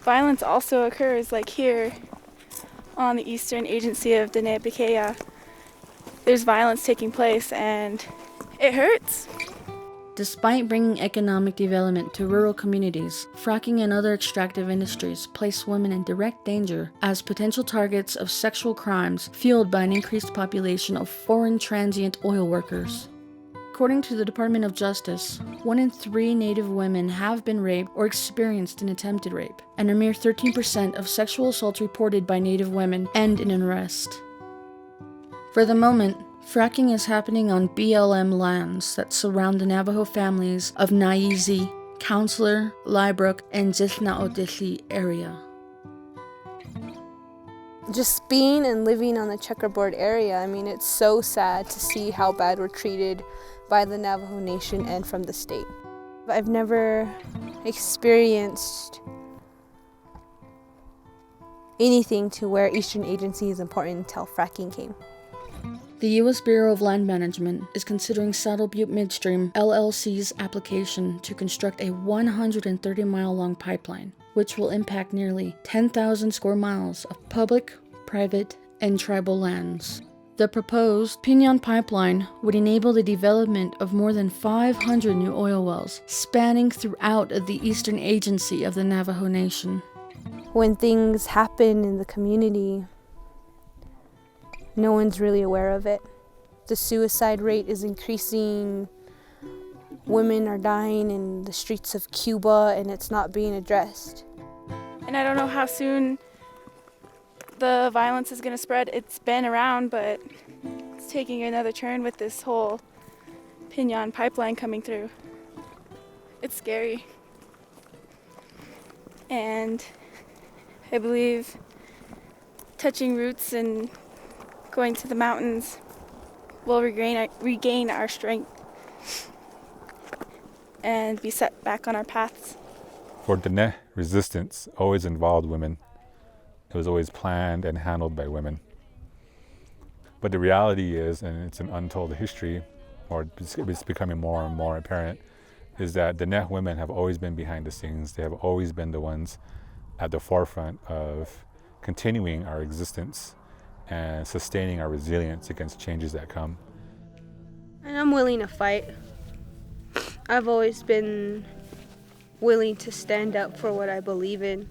violence also occurs, like here on the eastern agency of Dinetah. There's violence taking place and it hurts. Despite bringing economic development to rural communities, fracking and other extractive industries place women in direct danger as potential targets of sexual crimes fueled by an increased population of foreign transient oil workers. According to the Department of Justice, 1 in 3 Native women have been raped or experienced an attempted rape, and a mere 13% of sexual assaults reported by Native women end in an arrest. For the moment, fracking is happening on BLM lands that surround the Navajo families of Nihi, Counselor, Liebrook, and Dinetah area. Just being and living on the checkerboard area, I mean, it's so sad to see how bad we're treated by the Navajo Nation and from the state. I've never experienced anything to where Eastern Agency is important until fracking came. The U.S. Bureau of Land Management is considering Saddle Butte Midstream LLC's application to construct a 130-mile-long pipeline, which will impact nearly 10,000 square miles of public, private, and tribal lands. The proposed Piñon pipeline would enable the development of more than 500 new oil wells, spanning throughout the eastern agency of the Navajo Nation. When things happen in the community, no one's really aware of it. The suicide rate is increasing. Women are dying in the streets of Cuba, and it's not being addressed. And I don't know how soon the violence is going to spread. It's been around, but it's taking another turn with this whole Piñon pipeline coming through. It's scary. And I believe touching roots and going to the mountains will regain our strength and be set back on our paths. For Dinetah, resistance always involved women. It was always planned and handled by women. But the reality is, and it's an untold history, or it's becoming more and more apparent, is that Dinetah women have always been behind the scenes. They have always been the ones at the forefront of continuing our existence and sustaining our resilience against changes that come. And I'm willing to fight. I've always been willing to stand up for what I believe in,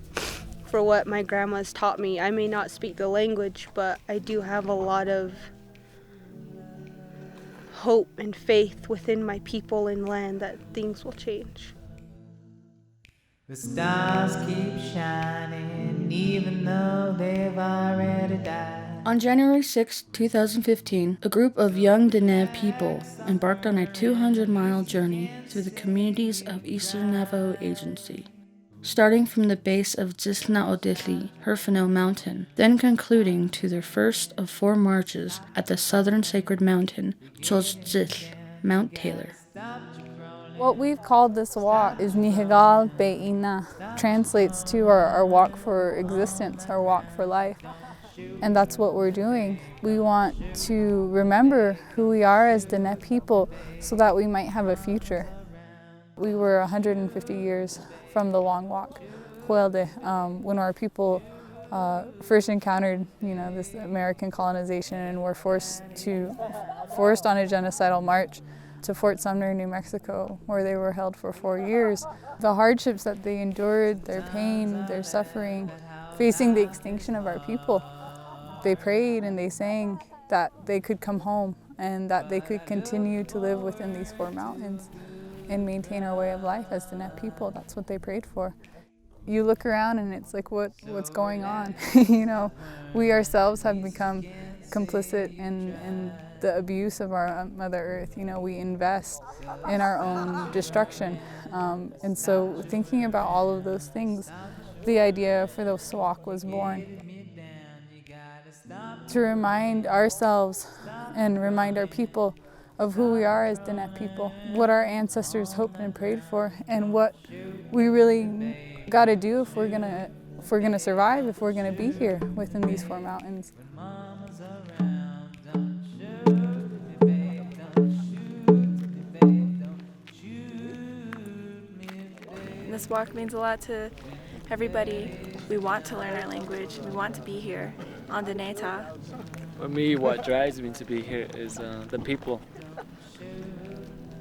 for what my grandma's taught me. I may not speak the language, but I do have a lot of hope and faith within my people and land that things will change. The stars keep shining even though they've already died. On January 6, 2015, a group of young Dinetah people embarked on a 200-mile journey through the communities of Eastern Navajo Agency, starting from the base of Dinetah, Herfino Mountain, then concluding to their first of 4 marches at the southern sacred mountain, Chozdzil, Mount Taylor. What we've called this walk is Nihi iina, translates to our walk for existence, our walk for life. And that's what we're doing. We want to remember who we are as Dinetah people so that we might have a future. We were 150 years from the long walk, when our people first encountered, this American colonization and were forced on a genocidal march to Fort Sumner, New Mexico, where they were held for 4 years. The hardships that they endured, their pain, their suffering, facing the extinction of our people. They prayed and they sang that they could come home and that they could continue to live within these 4 mountains and maintain our way of life as Dinetah people. That's what they prayed for. You look around and it's like, what's going on? We ourselves have become complicit in the abuse of our Mother Earth. We invest in our own destruction. And so thinking about all of those things, the idea for the SWAC was born. To remind ourselves and remind our people of who we are as Dinetah people, what our ancestors hoped and prayed for, and what we really got to do if we're gonna survive, if we're gonna be here within these 4 mountains. This walk means a lot to everybody, we want to learn our language. We want to be here on Dinetah. For me, what drives me to be here is the people.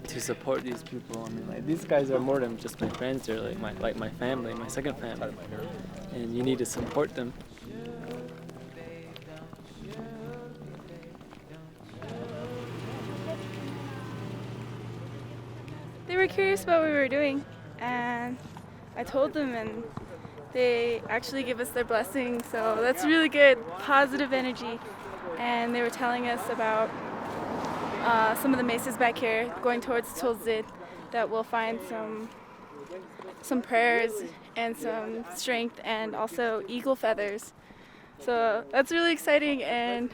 To support these people. I mean, like, these guys are more than just my friends. They're like my family, my second family, and you need to support them. They were curious about what we were doing, and I told them, and they actually give us their blessing, so that's really good, positive energy. And they were telling us about some of the mesas back here going towards Tulzid, that we'll find some prayers and some strength and also eagle feathers. So that's really exciting, and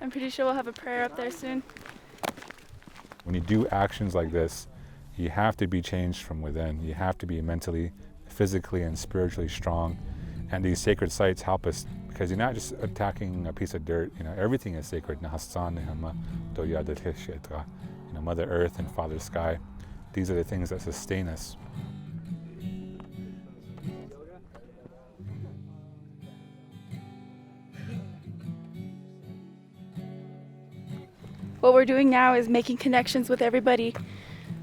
I'm pretty sure we'll have a prayer up there soon. When you do actions like this, you have to be changed from within. You have to be mentally, physically, and spiritually strong. And these sacred sites help us, because you're not just attacking a piece of dirt. You know, everything is sacred. Mother Earth and Father Sky. These are the things that sustain us. What we're doing now is making connections with everybody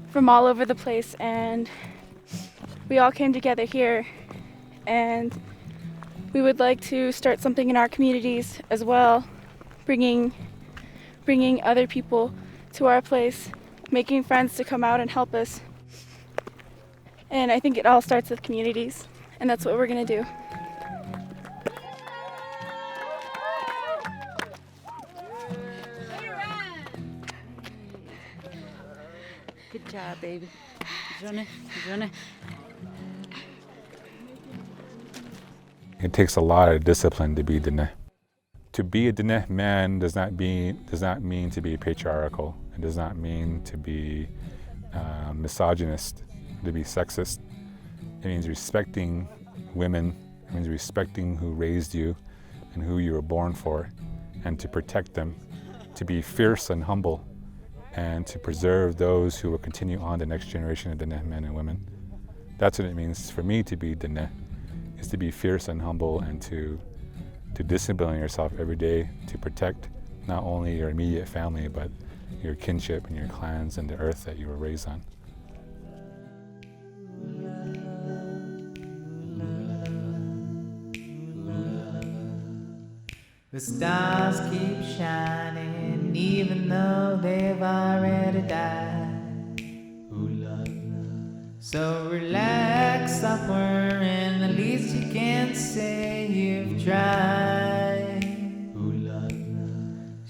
from all over the place, and we all came together here, and we would like to start something in our communities as well, bringing other people to our place, making friends to come out and help us. And I think it all starts with communities, and that's what we're going to do. Good job, baby. Johnny. It takes a lot of discipline to be Dineh. To be a Dineh man does not mean to be patriarchal. It does not mean to be misogynist, to be sexist. It means respecting women. It means respecting who raised you and who you were born for, and to protect them, to be fierce and humble, and to preserve those who will continue on the next generation of Dineh men and women. That's what it means for me to be Dineh, is to be fierce and humble, and to discipline yourself every day to protect not only your immediate family, but your kinship and your clans and the earth that you were raised on. The stars keep shining even though they've already died. So relax up and at least you can say you've tried.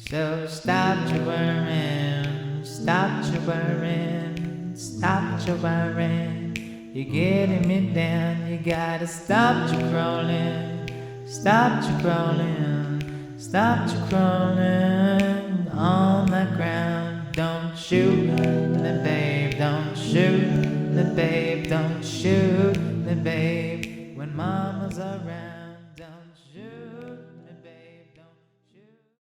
So stop jabbering, stop jabbering, stop jabbering. You're getting me down, you gotta stop your crawling, stop your crawling, stop your crawling on the ground. Don't shoot the babe, don't shoot the babe, don't shoot the babe when mama's around.